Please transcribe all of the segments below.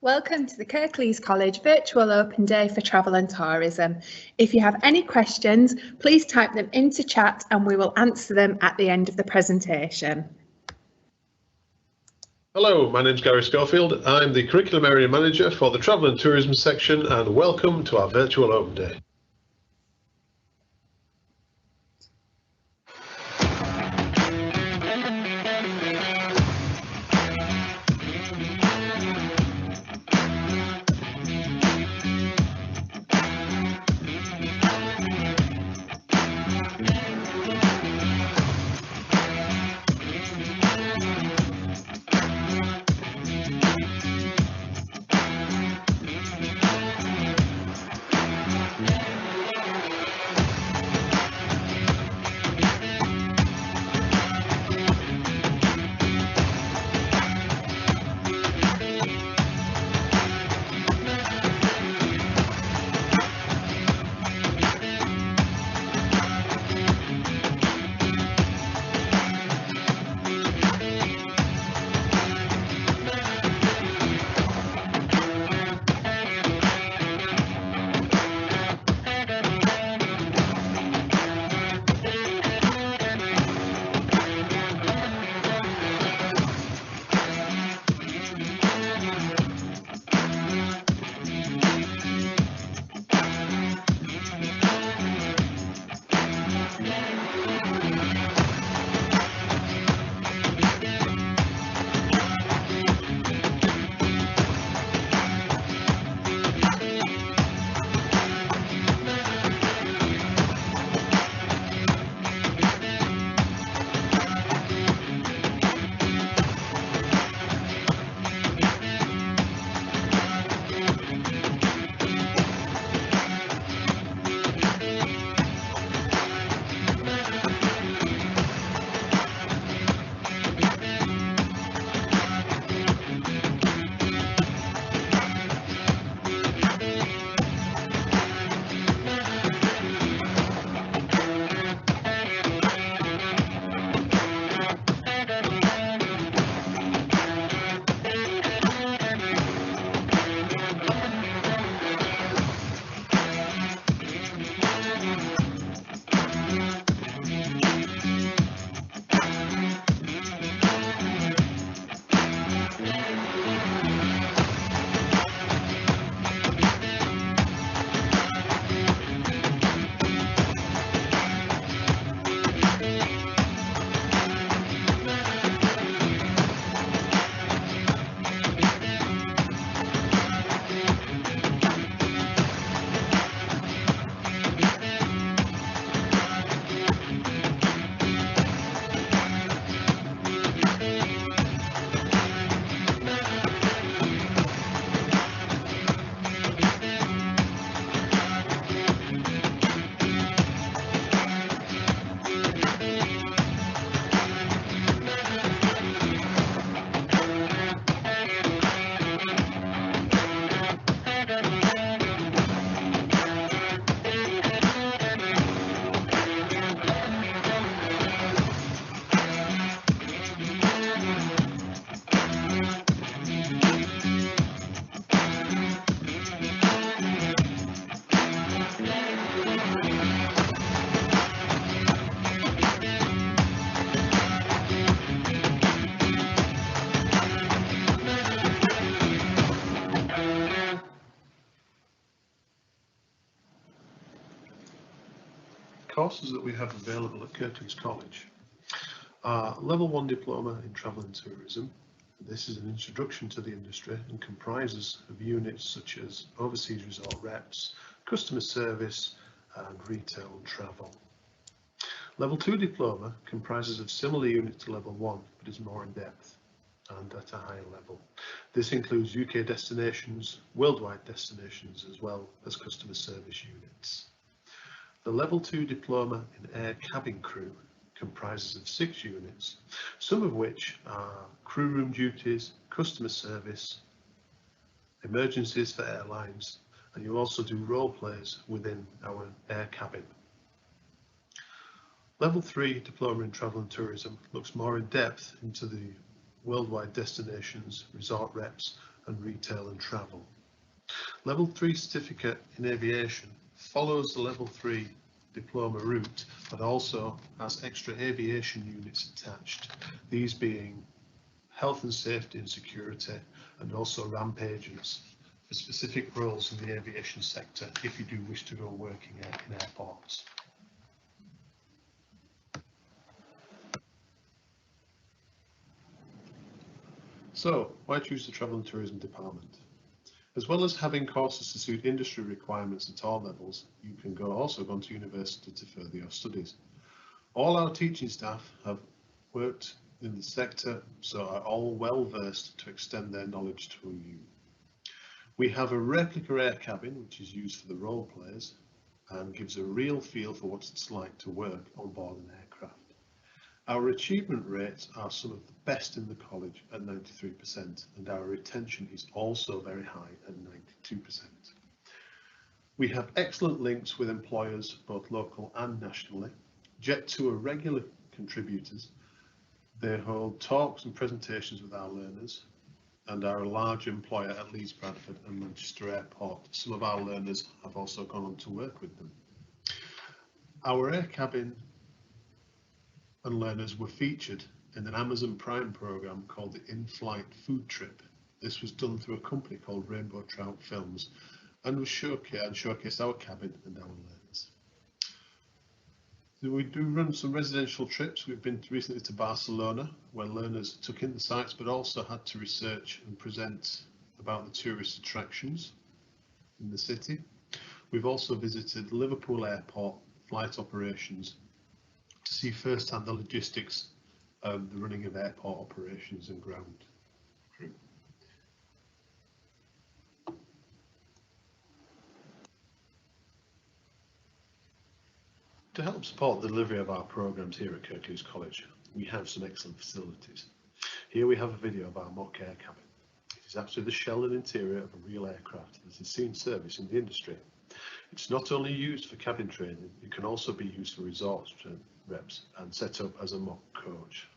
Welcome to the Kirklees College Virtual Open Day for Travel and Tourism. If you have any questions, please type them into chat and we will answer them at the end of the presentation. Hello, my name is Gary Schofield. I'm the Curriculum Area Manager for the Travel and Tourism section, and welcome to our Virtual Open Day. Courses that we have available at Kirklees College are Level 1 Diploma in Travel and Tourism. This is an introduction to the industry and comprises of units such as Overseas Resort Reps, Customer Service and Retail and Travel. Level 2 Diploma comprises of similar units to Level 1 but is more in depth and at a higher level. This includes UK destinations, worldwide destinations as well as customer service units. The Level 2 Diploma in Air Cabin Crew comprises of 6 units, some of which are crew room duties, customer service, emergencies for airlines, and you also do role plays within our air cabin. Level 3 Diploma in Travel and Tourism looks more in depth into the worldwide destinations, resort reps and retail and travel. Level 3 certificate in aviation follows the level 3 diploma route, but also has extra aviation units attached, these being health and safety and security, and also ramp agents for specific roles in the aviation sector if you do wish to go working in airports. So, why choose the Travel and Tourism Department? As well as having courses to suit industry requirements at all levels, you can also go to university to further your studies. All our teaching staff have worked in the sector, so are all well versed to extend their knowledge to you. We have a replica air cabin which is used for the role players and gives a real feel for what it's like to work on board an aircraft. Our achievement rates are some of the best in the college at 93%, and our retention is also very high at 92%. We have excellent links with employers, both local and nationally. Jet2 are regular contributors. They hold talks and presentations with our learners and are a large employer at Leeds, Bradford and Manchester Airport. Some of our learners have also gone on to work with them. Our air cabin and learners were featured in an Amazon Prime program called the In-Flight Food Trip. This was done through a company called Rainbow Trout Films and was showcased our cabin and our learners. So we do run some residential trips. We've been recently to Barcelona, where learners took in the sights but also had to research and present about the tourist attractions in the city. We've also visited Liverpool Airport flight operations to see firsthand the logistics of the running of airport operations and ground crew. To help support the delivery of our programs here at Kirklees College, we have some excellent facilities. Here we have a video of our mock air cabin. It is actually the shell and interior of a real aircraft that has seen service in the industry. It's not only used for cabin training, it can also be used for resort reps and set up as a mock coach.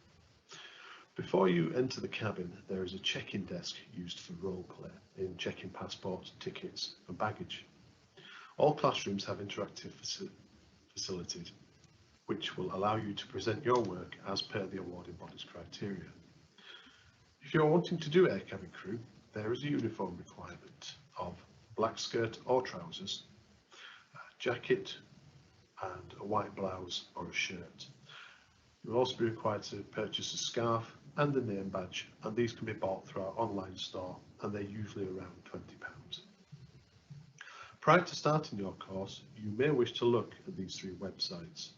Before you enter the cabin, there is a check-in desk used for role play in checking passports, tickets and baggage. All classrooms have interactive facilities which will allow you to present your work as per the awarding body's criteria. If you're wanting to do air cabin crew, there is a uniform requirement of black skirt or trousers, a jacket and a white blouse or a shirt. You'll also be required to purchase a scarf and a name badge, and these can be bought through our online store and they're usually around £20. Prior to starting your course, you may wish to look at these three websites: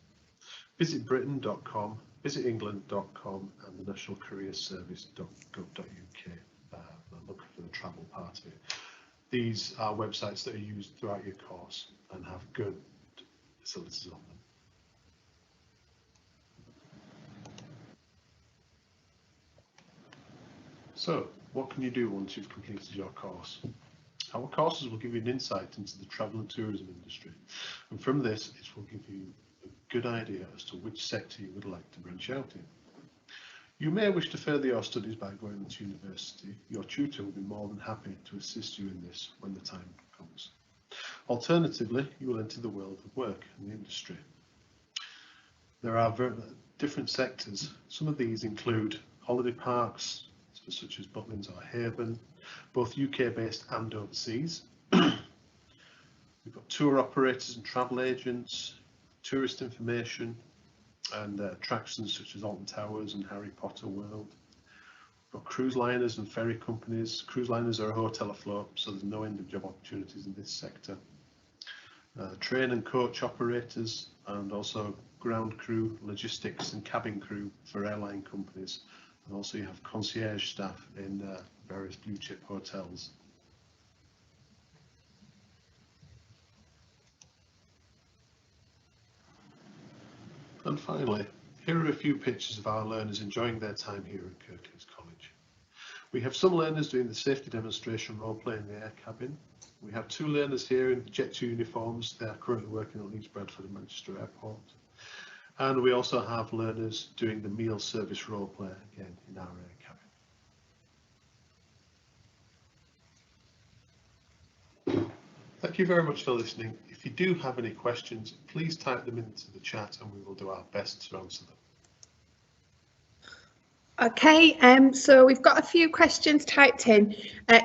visitbritain.com, visitengland.com and the nationalcareerservice.gov.uk. Look for the travel part of it. These are websites that are used throughout your course and have good facilities on them. So, what can you do once you've completed your course? Our courses will give you an insight into the travel and tourism industry, and from this it will give you a good idea as to which sector you would like to branch out in. You may wish to further your studies by going to university. Your tutor will be more than happy to assist you in this when the time comes. Alternatively, you will enter the world of work in the industry. There are different sectors. Some of these include holiday parks, such as Butlins or Haven, both UK based and overseas. We've got tour operators and travel agents, tourist information and attractions such as Alton Towers and Harry Potter World. We've got cruise liners and ferry companies. Cruise liners are a hotel afloat, so there's no end of job opportunities in this sector. Train and coach operators, and also ground crew, logistics and cabin crew for airline companies. And also you have concierge staff in various blue chip hotels. And finally, here are a few pictures of our learners enjoying their time here at Kirklees College. We have some learners doing the safety demonstration role play in the air cabin. We have two learners here in Jet2 uniforms. They are currently working at Leeds, Bradford and Manchester Airport. And we also have learners doing the meal service role play again in our air cabin. Thank you very much for listening. If you do have any questions, please type them into the chat and we will do our best to answer them. Okay, so we've got a few questions typed in.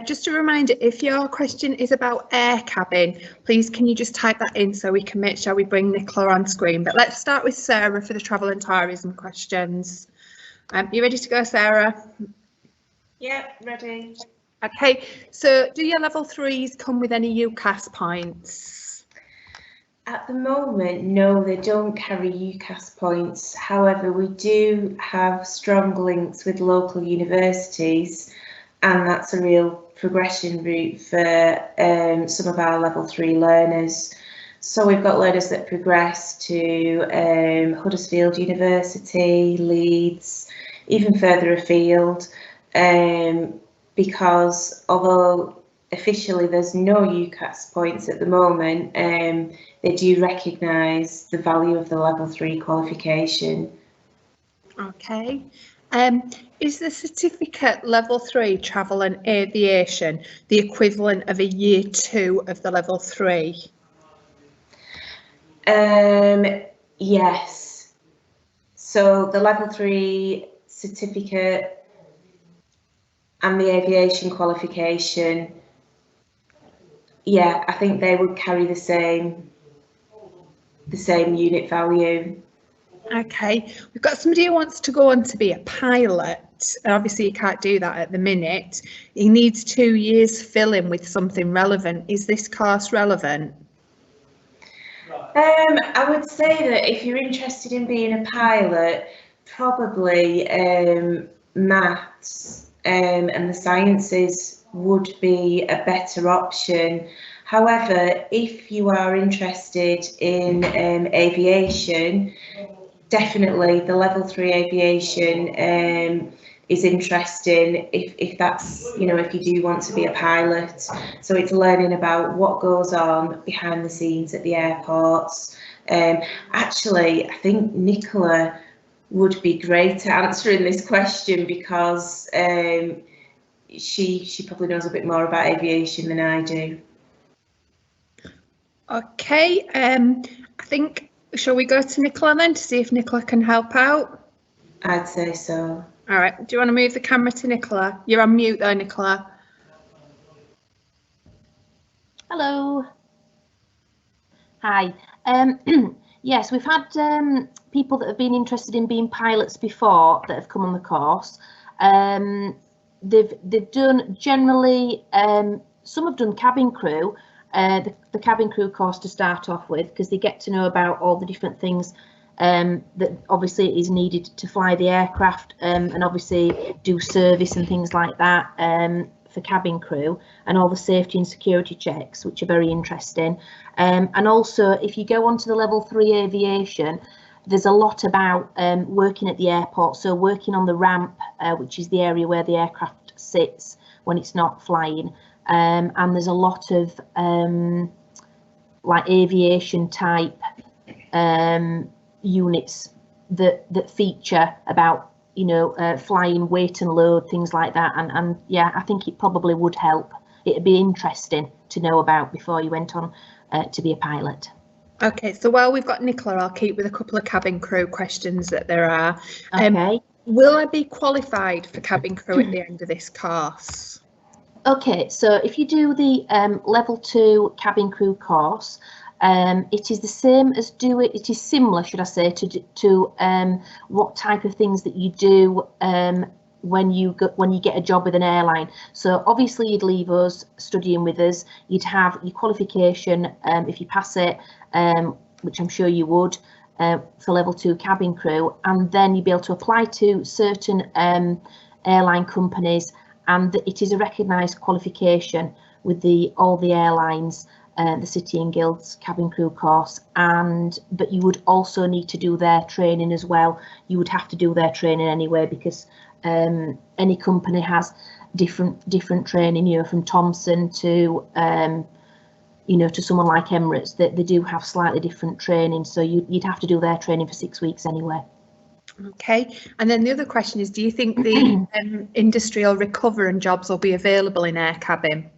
Just a reminder, if your question is about air cabin, please can you just type that in so we can make sure we bring Nicola on screen. But let's start with Sarah for the travel and tourism questions. You ready to go, Sarah? Yep, ready. Okay, so do your level 3s come with any UCAS points? At the moment, no, they don't carry UCAS points. However, we do have strong links with local universities, and that's a real progression route for some of our level 3 learners. So we've got learners that progress to Huddersfield University, Leeds, even further afield, because although officially there's no UCAS points at the moment, they do recognise the value of the level 3 qualification. Okay. Is the certificate level 3 travel and aviation the equivalent of a year 2 of the level 3? Yes. So the level 3 certificate and the aviation qualification, yeah, I think they would carry the same unit value. Okay, we've got somebody who wants to go on to be a pilot. Obviously, you can't do that at the minute. He needs 2 years fill-in with something relevant. Is this course relevant? I would say that if you're interested in being a pilot, probably maths and the sciences would be a better option. However, if you are interested in aviation, definitely the level 3 aviation is interesting if that's, if you do want to be a pilot. So it's learning about what goes on behind the scenes at the airports. Actually, I think Nicola would be great at answering this question because she probably knows a bit more about aviation than I do. Okay, I think, shall we go to Nicola then to see if Nicola can help out? I'd say so. All right, do you want to move the camera to Nicola? You're on mute though, Nicola. Hello. Hi. Yes, we've had people that have been interested in being pilots before that have come on the course. They've done generally, some have done cabin crew, the cabin crew course to start off with, because they get to know about all the different things that obviously is needed to fly the aircraft, and obviously do service and things like that for cabin crew, and all the safety and security checks, which are very interesting. And also, if you go on to the level 3 aviation, there's a lot about working at the airport, so working on the ramp, which is the area where the aircraft sits when it's not flying, and there's a lot of like aviation type units that feature about, flying weight and load, things like that, and yeah, I think it probably would help. It'd be interesting to know about before you went on to be a pilot. Okay, so while we've got Nicola, I'll keep with a couple of cabin crew questions that there are. Okay. Will I be qualified for cabin crew at the end of this course? Okay, so if you do the level 2 cabin crew course, it is the same as it is similar, should I say, to what type of things that you do when you get a job with an airline. So obviously you'd leave us studying with us, you'd have your qualification if you pass it, which I'm sure you would, for level 2 cabin crew, and then you'd be able to apply to certain airline companies, and it is a recognised qualification with all the airlines, the City and Guilds cabin crew course, but you would also need to do their training as well. You would have to do their training anyway, because any company has different training, from Thomson to to someone like Emirates, that they do have slightly different training, so you'd have to do their training for 6 weeks anyway. Okay, and then the other question is, do you think the industry will recover and jobs will be available in air cabin?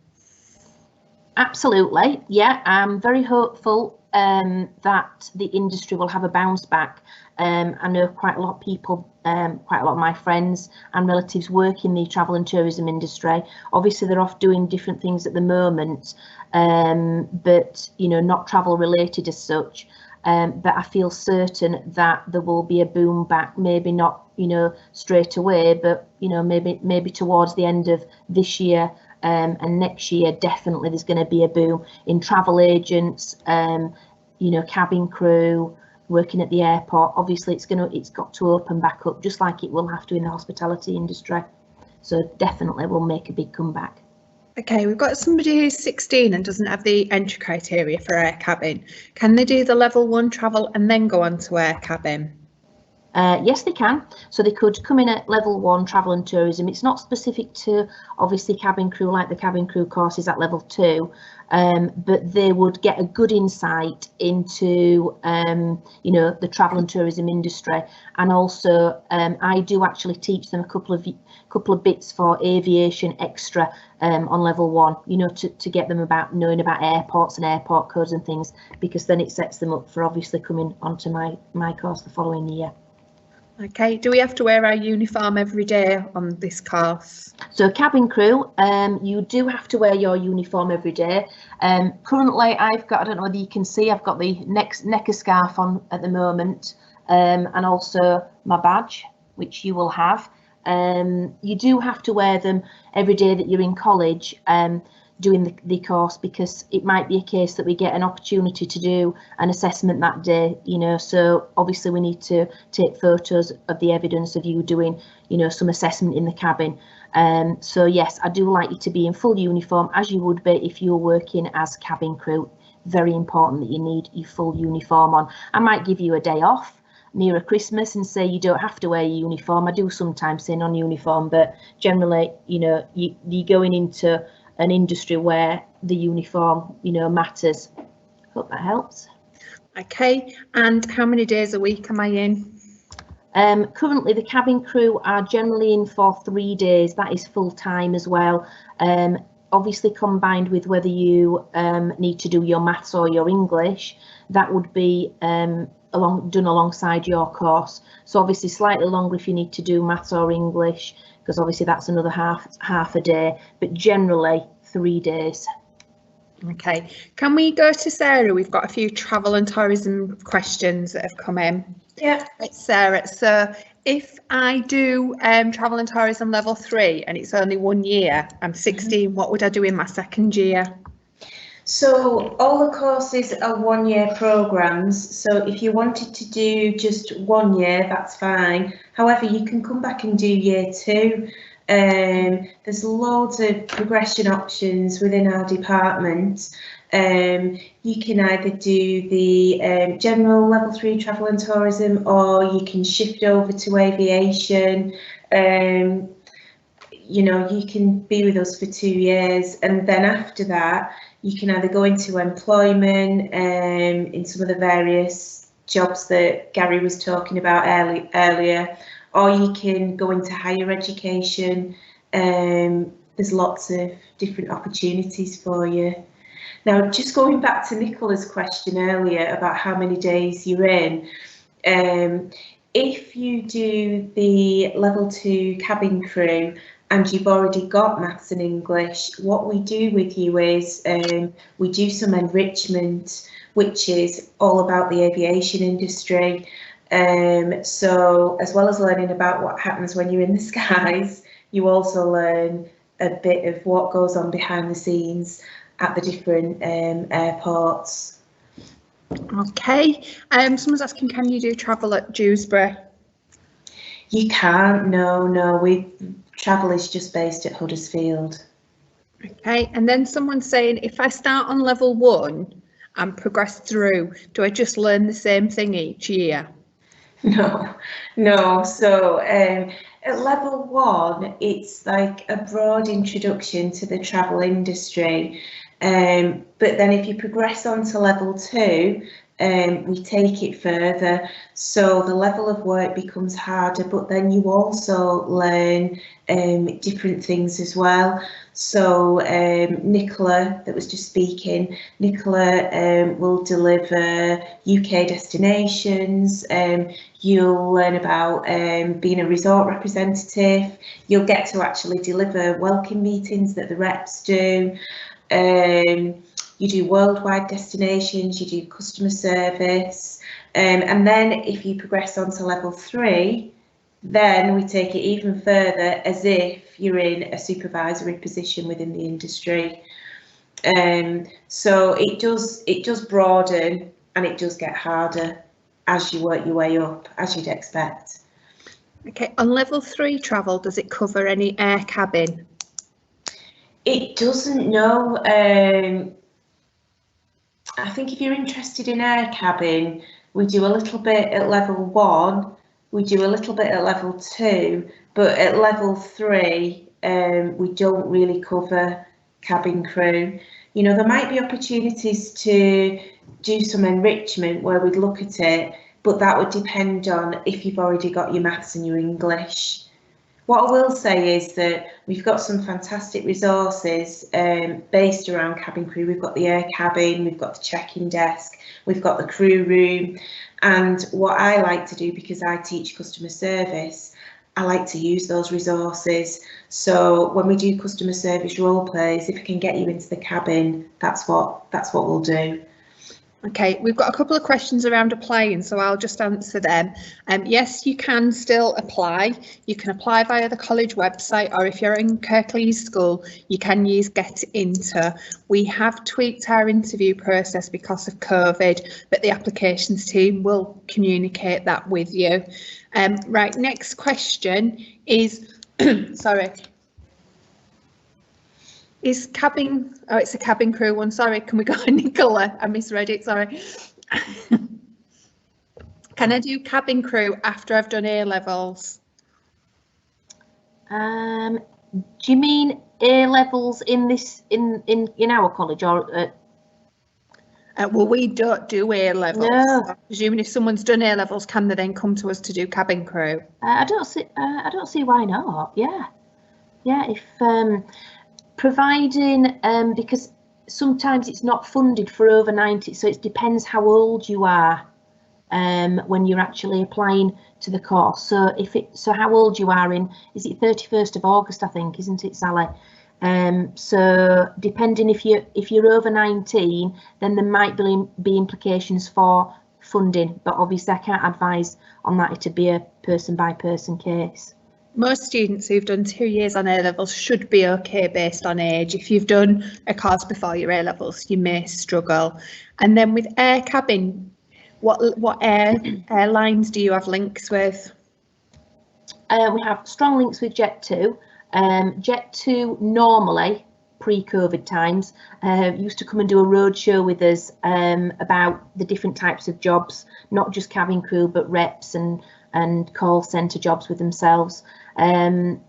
Absolutely, yeah. I'm very hopeful that the industry will have a bounce back. I know quite a lot of people, quite a lot of my friends and relatives work in the travel and tourism industry. Obviously, they're off doing different things at the moment, but you know, not travel related as such. But I feel certain that there will be a boom back. Maybe not, you know, straight away, but you know, maybe towards the end of this year. And next year, definitely there's going to be a boom in travel agents, you know, cabin crew, working at the airport. Obviously, it's got to open back up, just like it will have to in the hospitality industry. So definitely we'll make a big comeback. Okay, we've got somebody who's 16 and doesn't have the entry criteria for air cabin. Can they do the level 1 travel and then go on to air cabin? Yes, they can. So they could come in at level 1 travel and tourism. It's not specific to obviously cabin crew like the cabin crew courses at level 2, but they would get a good insight into you know, the travel and tourism industry. And also I do actually teach them a couple of bits for aviation extra on level 1, you know, to get them about knowing about airports and airport codes and things, because then it sets them up for obviously coming onto my course the following year. Okay, do we have to wear our uniform every day on this course? So cabin crew, you do have to wear your uniform every day. Currently I've got, I don't know whether you can see, I've got the necker scarf on at the moment, and also my badge, which you will have. You do have to wear them every day that you're in college doing the course, because it might be a case that we get an opportunity to do an assessment that day, you know, so obviously we need to take photos of the evidence of you doing, you know, some assessment in the cabin. So yes, I do like you to be in full uniform, as you would be if you're working as cabin crew. Very important that you need your full uniform on. I might give you a day off near Christmas and say you don't have to wear your uniform. I do sometimes say non-uniform, but generally, you know, you're going into an industry where the uniform, you know, matters. Hope that helps. Okay, and how many days a week am I in? Currently the cabin crew are generally in for 3 days. That is full time as well. Obviously combined with whether you need to do your maths or your English, that would be done alongside your course. So obviously slightly longer if you need to do maths or English, because obviously that's another half a day, but generally 3 days. Okay, can we go to Sarah? We've got a few travel and tourism questions that have come in. Yeah. It's Sarah. So if I do travel and tourism level 3 and it's only 1 year, I'm 16, what would I do in my second year? So all the courses are 1 year programs. So if you wanted to do just 1 year, that's fine. However, you can come back and do year 2. There's loads of progression options within our department. You can either do the general level 3 travel and tourism, or you can shift over to aviation. You know, you can be with us for 2 years, and then after that you can either go into employment in some of the various jobs that Gary was talking about earlier, or you can go into higher education. There's lots of different opportunities for you. Now, just going back to Nicola's question earlier about how many days you're in, if you do the level 2 cabin crew and you've already got maths and English, what we do with you is we do some enrichment, which is all about the aviation industry. So as well as learning about what happens when you're in the skies, you also learn a bit of what goes on behind the scenes at the different airports. Okay, someone's asking, can you do travel at Dewsbury? You can't, no, travel is just based at Huddersfield. Okay, and then someone's saying, if I start on level 1 and progress through, do I just learn the same thing each year? No. So at level 1, it's like a broad introduction to the travel industry. But then if you progress on to level 2, we take it further. So the level of work becomes harder, but then you also learn different things as well. So Nicola, that was just speaking, Nicola will deliver UK destinations. You'll learn about being a resort representative. You'll get to actually deliver welcome meetings that the reps do. You do worldwide destinations, you do customer service, and then if you progress on to level 3, then we take it even further as if you're in a supervisory position within the industry. So it does broaden, and it does get harder as you work your way up, as you'd expect. Okay, on level 3 travel, does it cover any air cabin? It doesn't, no. I think if you're interested in air cabin, we do a little bit at level 1, we do a little bit at level 2, but at level 3, we don't really cover cabin crew. You know, there might be opportunities to do some enrichment where we'd look at it, but that would depend on if you've already got your maths and your English. What I will say is that we've got some fantastic resources based around cabin crew. We've got the air cabin, we've got the check-in desk, we've got the crew room. And what I like to do, because I teach customer service, I like to use those resources. So when we do customer service role plays, if I can get you into the cabin, that's what we'll do. Okay, we've got a couple of questions around applying, so I'll just answer them. Yes, you can still apply. You can apply via the college website, or if you're in Kirklees School, you can use Get Into. We have tweaked our interview process because of COVID, but the applications team will communicate that with you. Right, next question is, sorry. Is cabin, oh, it's a cabin crew one, sorry, can we go to Nicola? I misread it, sorry. Can I do cabin crew after I've done A levels? Do you mean A levels in this in our college, or? Well, we don't do A levels. No. So presuming if someone's done A levels, can they then come to us to do cabin crew? I don't see why not. Yeah, if providing because sometimes it's not funded for over 90, so it depends how old you are when you're actually applying to the course. So how old you are is it 31st of August, I think, isn't it, Sally? So depending if you're over 19, then there might be implications for funding, but obviously I can't advise on that. It'd be a person by person case. Most students who've done 2 years on A levels should be okay based on age. If you've done a course before your A levels, you may struggle. And then with air cabin, what airlines do you have links with? We have strong links with Jet2. Jet2 normally, pre-COVID times, used to come and do a road show with us about the different types of jobs, not just cabin crew, but reps and call centre jobs with themselves. And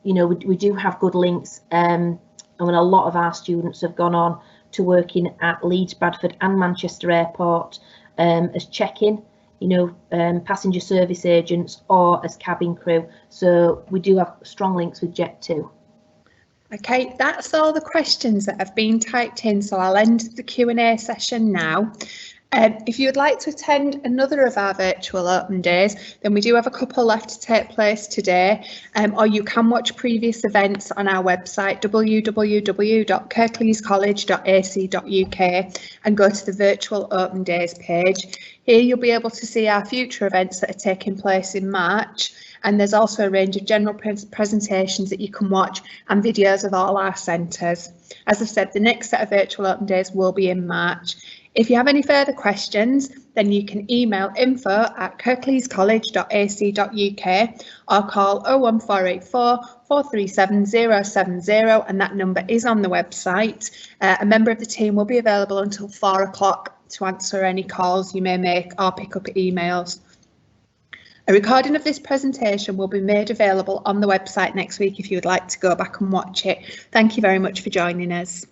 you know, we do have good links, and when a lot of our students have gone on to working at Leeds, Bradford and Manchester Airport as check-in, you know, passenger service agents or as cabin crew. So we do have strong links with Jet2. Okay, that's all the questions that have been typed in, so I'll end the Q&A session now. If you would like to attend another of our virtual open days, then we do have a couple left to take place today, or you can watch previous events on our website www.kirkleescollege.ac.uk and go to the virtual open days page. Here you'll be able to see our future events that are taking place in March, and there's also a range of general presentations that you can watch and videos of all our centres. As I've said, the next set of virtual open days will be in March. If you have any further questions, then you can email info@kirkleescollege.ac.uk or call 01484 437 070, and that number is on the website. A member of the team will be available until 4 o'clock to answer any calls you may make or pick up emails. A recording of this presentation will be made available on the website next week if you would like to go back and watch it. Thank you very much for joining us.